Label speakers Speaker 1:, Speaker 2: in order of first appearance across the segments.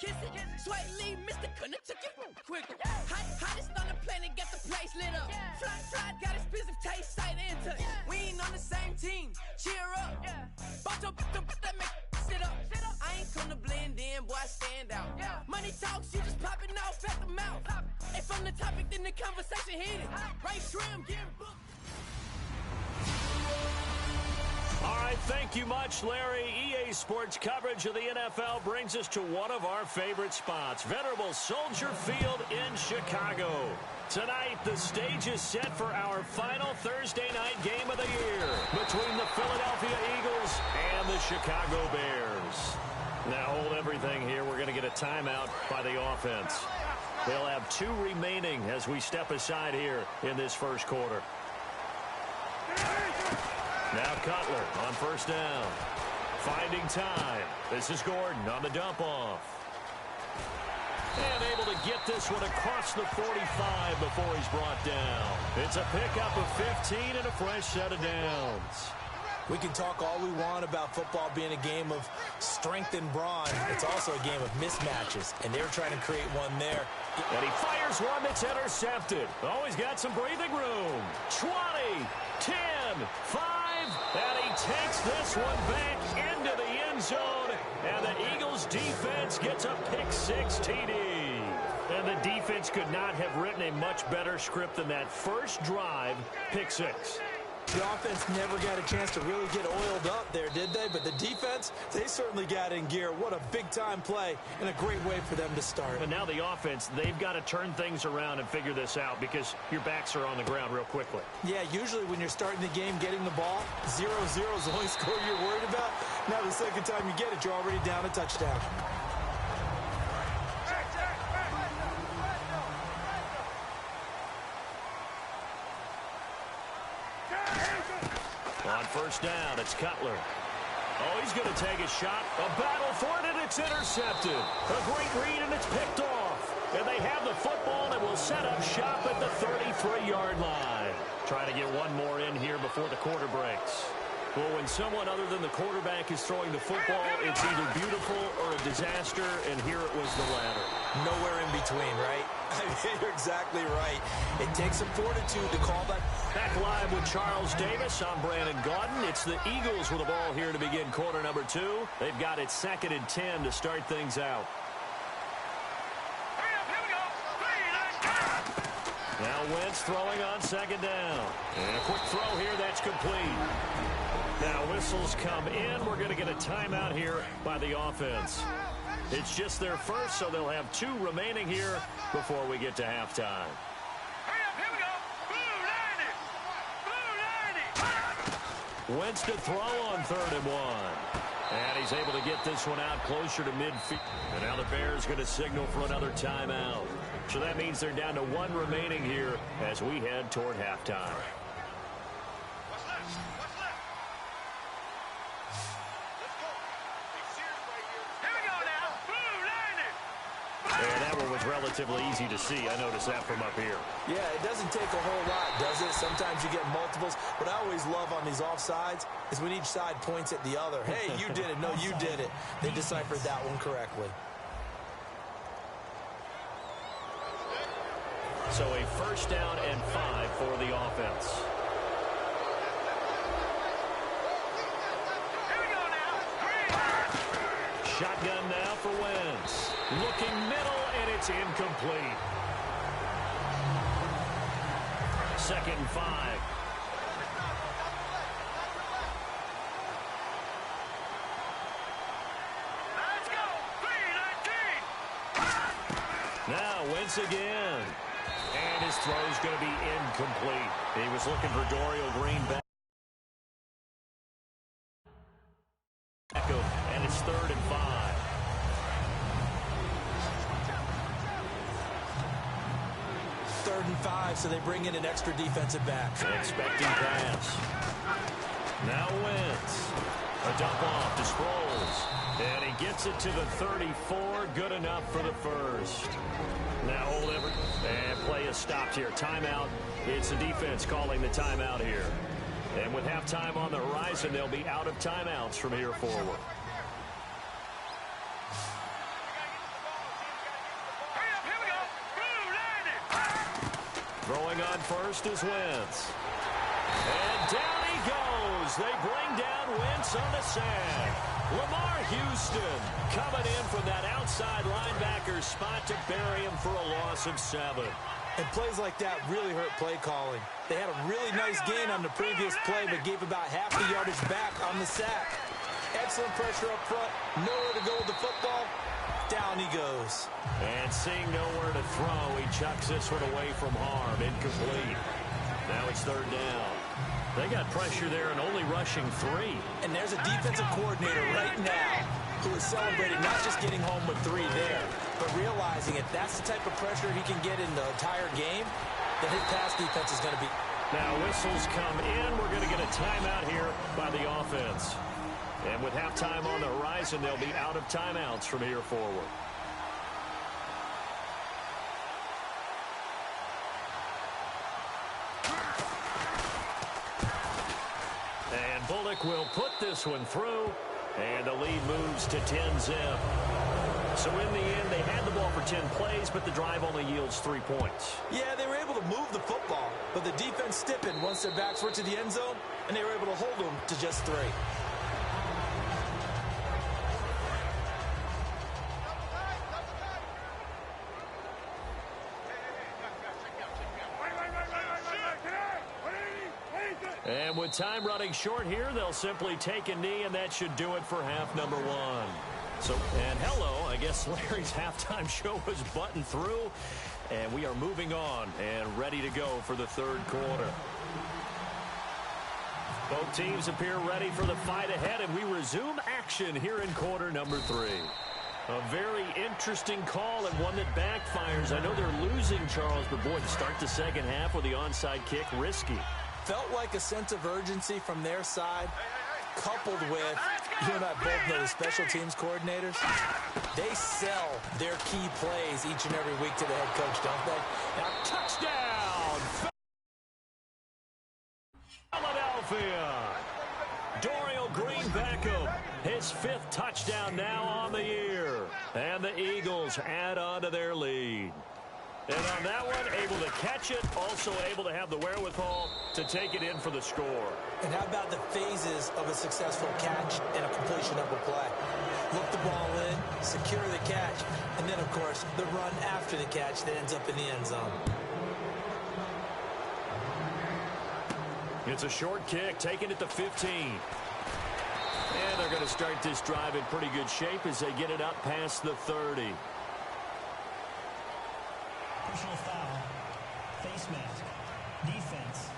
Speaker 1: kiss it. Sweat Lee, Mr. Couldn't took it quicker. Hottest on the planet, got the place lit up. Fly, got expensive taste, sight into. We ain't on the same team, cheer up. Boto, that make sit up. I ain't come to blend in, boy, I stand out. Money talks, you just popping off at the mouth. If I'm the topic, then the conversation heated. Right trim, getting booked.
Speaker 2: All right, thank you much, Larry. EA Sports coverage of the NFL brings us to one of our favorite spots, venerable Soldier Field in Chicago. Tonight, the stage is set for our final Thursday night game of the year between the Philadelphia Eagles and the Chicago Bears. Now, hold everything here. We're going to get a timeout by the offense. They'll have 2 remaining as we step aside here in this first quarter. Now Cutler on first down. Finding time. This is Gordon on the dump off. And able to get this one across the 45 before he's brought down. It's a pickup of 15 and a fresh set of downs.
Speaker 3: We can talk all we want about football being a game of strength and brawn. It's also a game of mismatches, and they're trying to create one there.
Speaker 2: And he fires one that's intercepted. Always got some breathing room. 20, 10, 5, and he takes this one back into the end zone. And the Eagles defense gets a pick-6 TD. And the defense could not have written a much better script than that first drive, pick-6.
Speaker 3: The offense never got a chance to really get oiled up there, did they? But the defense, they certainly got in gear. What a big-time play and a great way for them to start.
Speaker 2: And now the offense, they've got to turn things around and figure this out because your backs are on the ground real quickly.
Speaker 3: Yeah, usually when you're starting the game, getting the ball, 0-0 is the only score you're worried about. Now the second time you get it, you're already down a touchdown.
Speaker 2: On first down, it's Cutler. Oh, he's going to take a shot. A battle for it, and it's intercepted. A great read, and it's picked off. And they have the football, and will set up shop at the 33-yard line. Trying to get one more in here before the quarter breaks. Well, when someone other than the quarterback is throwing the football, it's either beautiful or a disaster, and here it was the latter.
Speaker 3: Nowhere in between, right? I mean, you're exactly right. It takes some fortitude to call that.
Speaker 2: Back live with Charles Davis. I'm Brandon Gaudin. It's the Eagles with the ball here to begin quarter number 2. They've got it 2nd and 10 to start things out. Now Wentz throwing on 2nd down. And a quick throw here that's complete. Now whistles come in. We're going to get a timeout here by the offense. It's just their first, so they'll have 2 remaining here before we get to halftime. Wentz to throw on 3rd and 1. And he's able to get this one out closer to midfield. And now the Bears going to signal for another timeout. So that means they're down to 1 remaining here as we head toward halftime. And that one was relatively easy to see. I noticed that from up here.
Speaker 3: Yeah, it doesn't take a whole lot, does it? Sometimes you get multiples. What I always love on these offsides is when each side points at the other. Hey, you did it. No, you did it. They deciphered that one correctly.
Speaker 2: So a first down and 5 for the offense. Shotgun now for Wentz. Looking middle, and it's incomplete. 2nd and 5.
Speaker 4: Let's go. 3-19.
Speaker 2: Now Wentz again. And his throw's going to be incomplete. He was looking for Dorial Green back. And it's 3rd and 5.
Speaker 3: Third and 5, so they bring in an extra defensive back.
Speaker 2: Expecting pass. Now Wentz. A dump off to Sproles. And he gets it to the 34. Good enough for the first. Now hold everything. And play is stopped here. Timeout. It's the defense calling the timeout here. And with halftime on the horizon, they'll be out of timeouts from here forward. Throwing on first is Wentz. And down he goes. They bring down Wentz on the sack. Lamar Houston coming in from that outside linebacker spot to bury him for a loss of 7.
Speaker 3: And plays like that really hurt play calling. They had a really nice gain on the previous play, but gave about half the yardage back on the sack. Excellent pressure up front. Nowhere to go with the football. Down he goes.
Speaker 2: And seeing nowhere to throw, he chucks this one away from harm. Incomplete. Now it's 3rd down. They got pressure there and only rushing 3.
Speaker 3: And there's a defensive coordinator right now who is celebrating not just getting home with 3 there, but realizing if that's the type of pressure he can get in the entire game, then his pass defense is going to be...
Speaker 2: Now whistles come in. We're going to get a timeout here by the offense. And with halftime on the horizon, they'll be out of timeouts from here forward. And Bullock will put this one through, and the lead moves to 10-zip. So in the end, they had the ball for 10 plays, but the drive only yields 3 points.
Speaker 3: Yeah, they were able to move the football, but the defense stiffened once their backs were to the end zone, and they were able to hold them to just 3.
Speaker 2: And with time running short here, they'll simply take a knee, and that should do it for half number 1. So, and hello, I guess Larry's halftime show was buttoned through, and we are moving on and ready to go for the 3rd quarter. Both teams appear ready for the fight ahead, and we resume action here in quarter number 3. A very interesting call and one that backfires. I know they're losing, Charles, but boy, to start the second half with the onside kick, risky.
Speaker 3: Felt like a sense of urgency from their side, coupled with, you and I both know the special teams coordinators, they sell their key plays each and every week to the head coach, don't they?
Speaker 2: Now, touchdown! Philadelphia! Dorial Green Beckham, his 5th touchdown now on the year. And the Eagles add on to their lead. And on that one, able to catch it, also able to have the wherewithal to take it in for the score.
Speaker 3: And how about the phases of a successful catch and a completion of a play? Look the ball in, secure the catch, and then, of course, the run after the catch that ends up in the end zone.
Speaker 2: It's a short kick, taking it to 15. And they're going to start this drive in pretty good shape as they get it up past the 30.
Speaker 5: Personal foul, face mask, defense.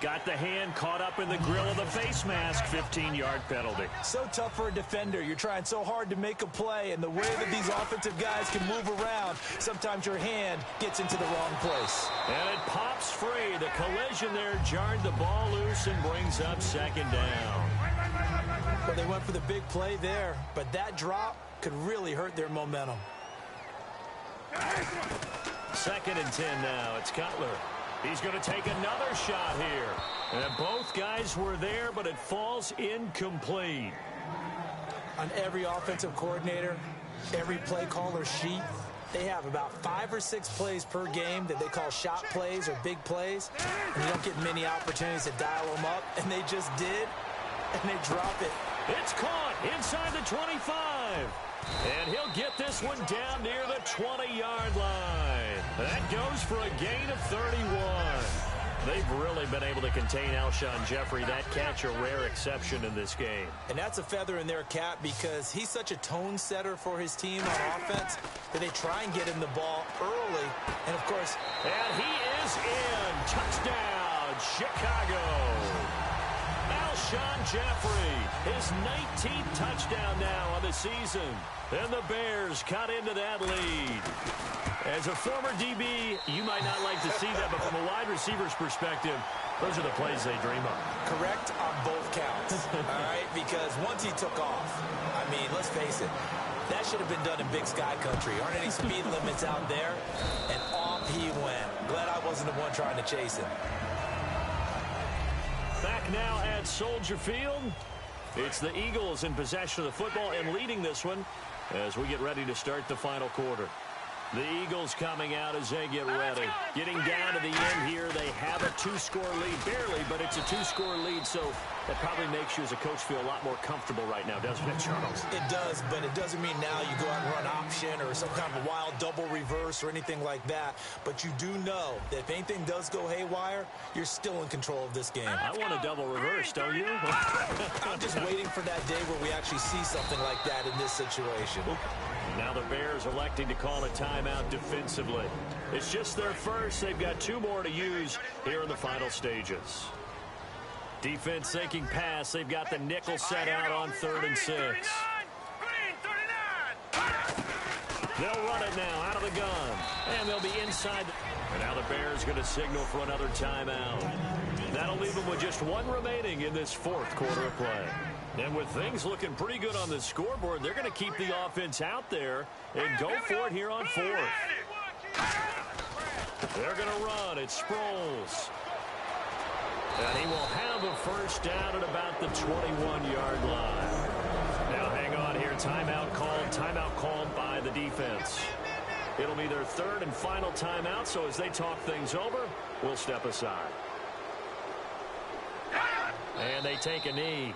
Speaker 2: Got the hand caught up in the grill of the face mask, 15-yard penalty.
Speaker 3: So tough for a defender. You're trying so hard to make a play, and the way that these offensive guys can move around, sometimes your hand gets into the wrong place.
Speaker 2: And it pops free. The collision there jarred the ball loose and brings up 2nd down.
Speaker 3: Well, they went for the big play there, but that drop could really hurt their momentum.
Speaker 2: 2nd and 10 now. It's Cutler. He's going to take another shot here. And both guys were there, but it falls incomplete.
Speaker 3: On every offensive coordinator, every play caller sheet, they have about 5 or 6 plays per game that they call shot plays or big plays. And you don't get many opportunities to dial them up, and they just did, and they drop it.
Speaker 2: It's caught inside the 25. And he'll get this one down near the 20-yard line. That goes for a gain of 31. They've really been able to contain Alshon Jeffrey. That catch a rare exception in this game.
Speaker 3: And that's a feather in their cap because he's such a tone setter for his team on offense that they try and get him the ball early. And, of course...
Speaker 2: And he is in. Touchdown, Chicago. Alshon Jeffrey, his 19th touchdown now on the season. And the Bears cut into that lead. As a former DB, you might not like to see that, but from a wide receiver's perspective, those are the plays they dream of.
Speaker 3: Correct on both counts, all right? Because once he took off, I mean, let's face it, that should have been done in Big Sky Country. Aren't any speed limits out there? And off he went. Glad I wasn't the one trying to chase him.
Speaker 2: Back now at Soldier Field. It's the Eagles in possession of the football and leading this one as we get ready to start the final quarter. The Eagles coming out as they get ready. Getting down to the end here, they have a 2-score lead. Barely, but it's a 2-score lead, so that probably makes you as a coach feel a lot more comfortable right now, doesn't it, Charles?
Speaker 3: It does, but it doesn't mean now you go out and run option or some kind of a wild double reverse or anything like that. But you do know that if anything does go haywire, you're still in control of this game.
Speaker 2: I want a double reverse, don't you?
Speaker 3: I'm just waiting for that day where we actually see something like that in this situation.
Speaker 2: Now the Bears electing to call a timeout defensively. It's just their first. They've got 2 more to use here in the final stages. Defense thinking pass. They've got the nickel set out on 3rd and 6. They'll run it now out of the gun. And they'll be inside. And now the Bears going to signal for another timeout. That'll leave them with just 1 remaining in this 4th quarter of play. And with things looking pretty good on the scoreboard, they're going to keep the offense out there and go for it here on 4th. They're going to run. It's Sproles. And he will have a first down at about the 21-yard line. Now hang on here. Timeout called by the defense. It'll be their 3rd and final timeout, so as they talk things over, we'll step aside. And they take a knee.